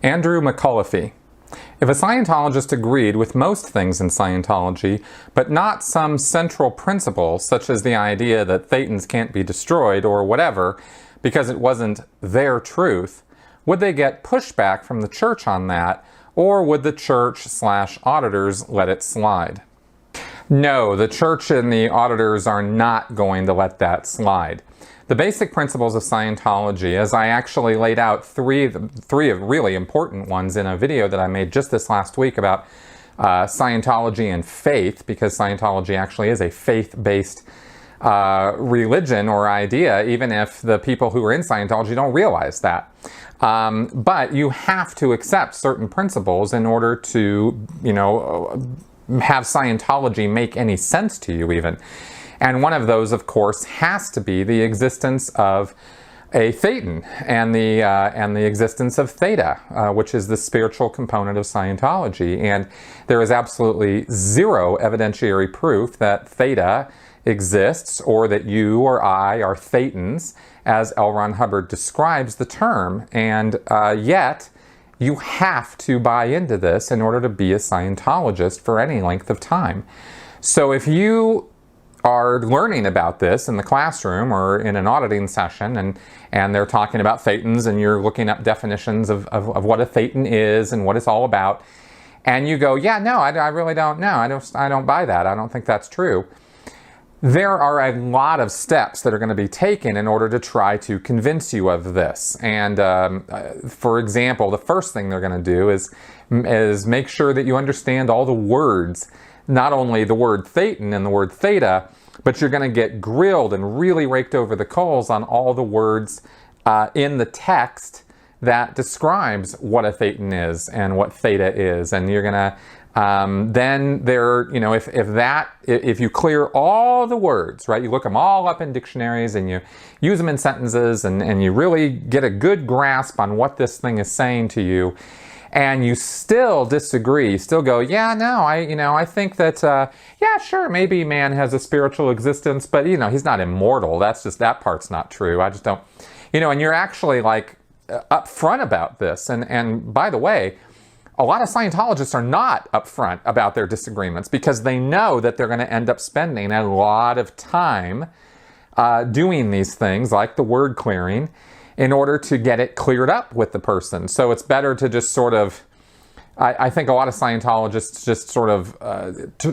Andrew McAuliffe. If a Scientologist agreed with most things in Scientology, but not some central principle, such as the idea that Thetans can't be destroyed or whatever, because it wasn't their truth, would they get pushback from the church on that, or would the church/auditors let it slide? No, the church and the auditors are not going to let that slide. The basic principles of Scientology, as I actually laid out three of really important ones in a video that I made just this last week about Scientology and faith, because Scientology actually is a faith-based religion or idea, even if the people who are in Scientology don't realize that. But you have to accept certain principles in order to, have Scientology make any sense to you even. And one of those, of course, has to be the existence of a Thetan and the existence of Theta, which is the spiritual component of Scientology. And there is absolutely zero evidentiary proof that Theta exists or that you or I are Thetans, as L. Ron Hubbard describes the term. And yet, you have to buy into this in order to be a Scientologist for any length of time. So if you are learning about this in the classroom or in an auditing session and they're talking about Thetans and you're looking up definitions of what a Thetan is and what it's all about, and you go, yeah, no, I really don't know. I don't buy that. I don't think that's true. There are a lot of steps that are going to be taken in order to try to convince you of this. And for example, the first thing they're going to do is make sure that you understand all the words, not only the word Thetan and the word Theta, but you're going to get grilled and really raked over the coals on all the words in the text that describes what a Thetan is and what Theta is. And you're going to then there, if you clear all the words, right, you look them all up in dictionaries and you use them in sentences and you really get a good grasp on what this thing is saying to you, and you still disagree, you still go, yeah, no, I think that, yeah, sure, maybe man has a spiritual existence, but, he's not immortal. That part's not true. I just don't, and you're actually like upfront about this. And by the way, a lot of Scientologists are not upfront about their disagreements because they know that they're going to end up spending a lot of time doing these things like the word clearing in order to get it cleared up with the person. So it's better to just sort of, I think a lot of Scientologists just sort of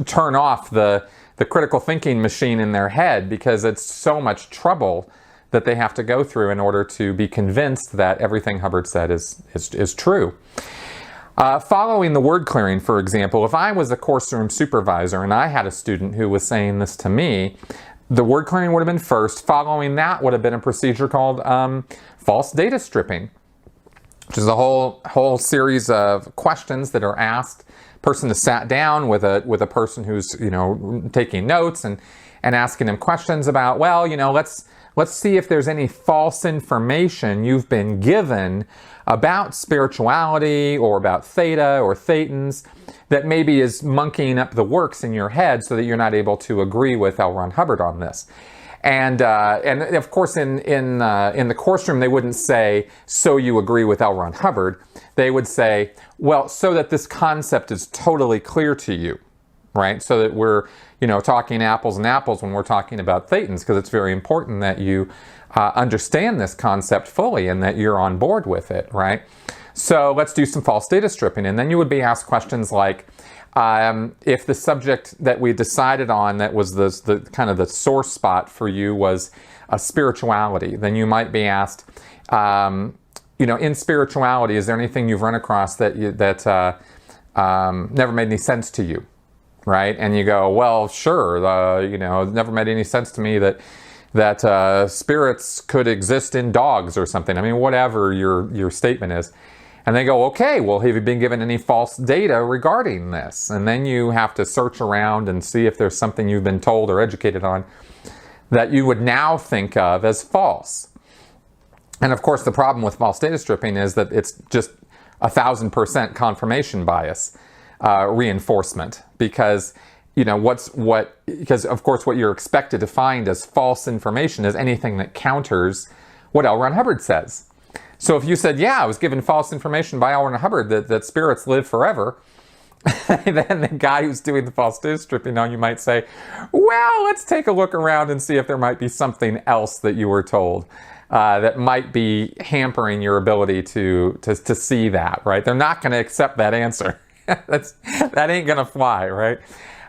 turn off the critical thinking machine in their head because it's so much trouble that they have to go through in order to be convinced that everything Hubbard said is true. Following the word clearing, for example, if I was a course room supervisor and I had a student who was saying this to me, the word clearing would have been first. Following that would have been a procedure called false data stripping, which is a whole series of questions that are asked. Person is sat down with a person who's taking notes and asking them questions about, well, let's see if there's any false information you've been given about spirituality or about Theta or Thetans that maybe is monkeying up the works in your head so that you're not able to agree with L. Ron Hubbard on this. And of course in the course room they wouldn't say, so you agree with L. Ron Hubbard. They would say, well, so that this concept is totally clear to you, right? So that we're talking apples and apples when we're talking about Thetans, because it's very important that you understand this concept fully and that you're on board with it, right? So let's do some false data stripping. And then you would be asked questions like, if the subject that we decided on that was the kind of the source spot for you was spirituality, then you might be asked, in spirituality, is there anything you've run across that never made any sense to you? Right? And you go, well, sure, it never made any sense to me that spirits could exist in dogs or something. I mean, whatever your statement is. And they go, okay, well, have you been given any false data regarding this? And then you have to search around and see if there's something you've been told or educated on that you would now think of as false. And of course, the problem with false data stripping is that it's just 1,000% confirmation bias. Reinforcement, because because of course what you're expected to find as false information is anything that counters what L. Ron Hubbard says. So if you said, yeah, I was given false information by L. Ron Hubbard that spirits live forever, then the guy who's doing the false data stripping on you might say, well, let's take a look around and see if there might be something else that you were told that might be hampering your ability to see that, right? They're not going to accept that answer. That ain't going to fly, right?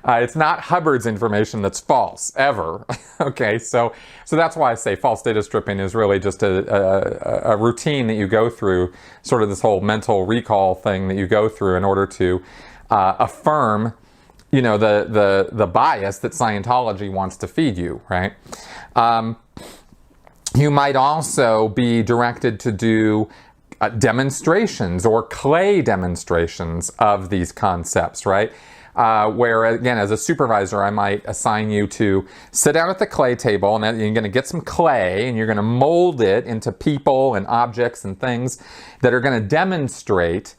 It's not Hubbard's information that's false, ever. Okay, so that's why I say false data stripping is really just a routine that you go through, sort of this whole mental recall thing that you go through in order to affirm, you know, the bias that Scientology wants to feed you, right? You might also be directed to do demonstrations or clay demonstrations of these concepts, right? Where, again, as a supervisor, I might assign you to sit down at the clay table, and then you're going to get some clay, and you're going to mold it into people and objects and things that are going to demonstrate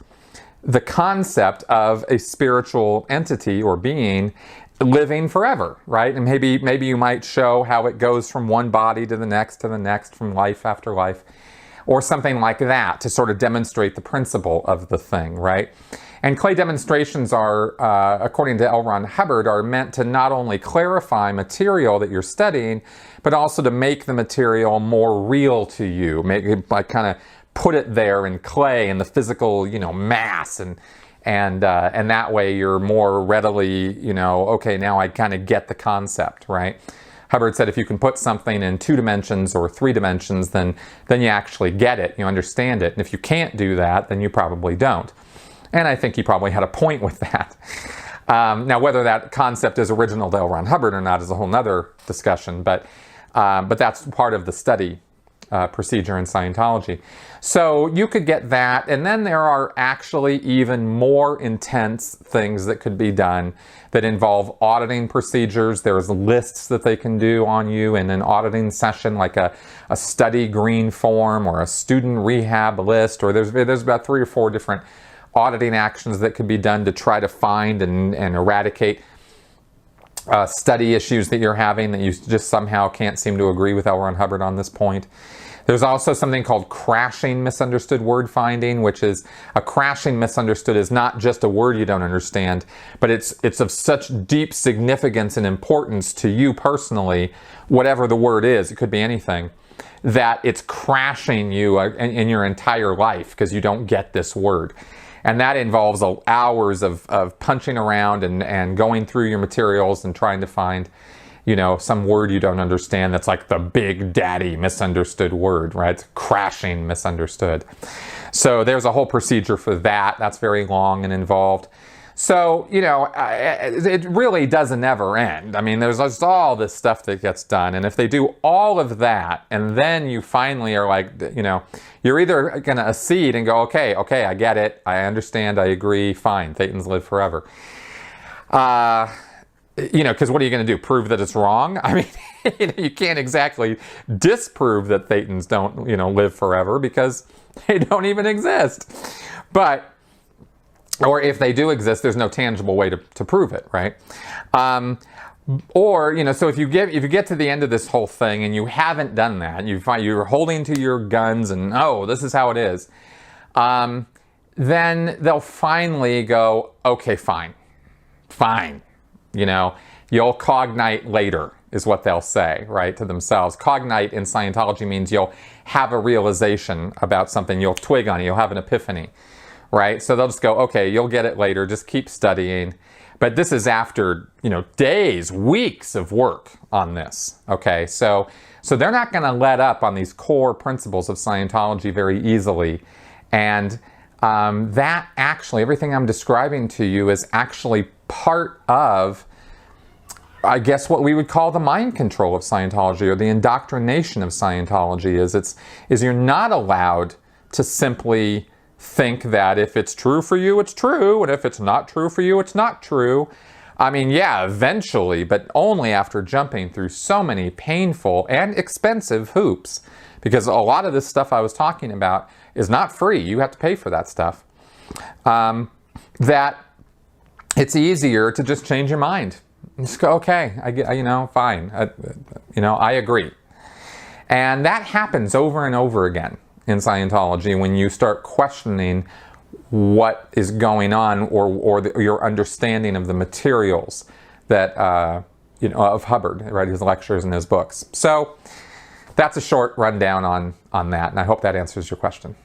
the concept of a spiritual entity or being living forever, right? And maybe you might show how it goes from one body to the next, from life after life, or something like that to sort of demonstrate the principle of the thing, right? And clay demonstrations are, according to L. Ron Hubbard, are meant to not only clarify material that you're studying, but also to make the material more real to you, make it, like, kind of put it there in clay in the physical, you know, mass, and that way you're more readily, you know, okay, now I kind of get the concept, right? Hubbard said if you can put something in 2 dimensions or 3 dimensions, then you actually get it, you understand it. And if you can't do that, then you probably don't. And I think he probably had a point with that. Now, whether that concept is original to L. Ron Hubbard or not is a whole nother discussion, but that's part of the study procedure in Scientology. So you could get that, and then there are actually even more intense things that could be done that involve auditing procedures. There's lists that they can do on you in an auditing session, like a study green form or a student rehab list, or there's about 3 or 4 different auditing actions that could be done to try to find and eradicate study issues that you're having that you just somehow can't seem to agree with L. Ron Hubbard on this point. There's also something called crashing misunderstood word finding, which is a crashing misunderstood is not just a word you don't understand, but it's of such deep significance and importance to you personally, whatever the word is, it could be anything, that it's crashing you in your entire life because you don't get this word. And that involves hours of punching around and going through your materials and trying to find, you know, some word you don't understand that's like the big daddy misunderstood word, right? It's crashing misunderstood. So there's a whole procedure for that. That's very long and involved. So, you know, it really doesn't ever end. I mean, there's just all this stuff that gets done. And if they do all of that, and then you finally are like, you know, you're either going to accede and go, okay, I get it. I understand. I agree. Fine. Thetans live forever. You know, because what are you going to do? Prove that it's wrong? I mean, you know, you can't exactly disprove that Thetans don't, you know, live forever because they don't even exist. But or if they do exist, there's no tangible way to prove it, right? Or, you know, so if you get to the end of this whole thing and you haven't done that, you're holding to your guns and, oh, this is how it is, then they'll finally go, okay, fine. You know, you'll cognite later is what they'll say, right, to themselves. Cognite in Scientology means you'll have a realization about something, you'll twig on it, you'll have an epiphany. Right? So they'll just go, okay, you'll get it later, just keep studying. But this is after, you know, days, weeks of work on this. Okay, so they're not going to let up on these core principles of Scientology very easily. And that actually, everything I'm describing to you is actually part of, I guess, what we would call the mind control of Scientology, or the indoctrination of Scientology. Is you're not allowed to simply think that if it's true for you, it's true, and if it's not true for you, it's not true. I mean, yeah, eventually, but only after jumping through so many painful and expensive hoops, because a lot of this stuff I was talking about is not free. You have to pay for that stuff. That it's easier to just change your mind. Just go, okay, you know, fine. You know, I agree. And that happens over and over again. in Scientology when you start questioning what is going on, or your understanding of the materials that of Hubbard, right, his lectures and his books. So that's a short rundown on that, and I hope that answers your question.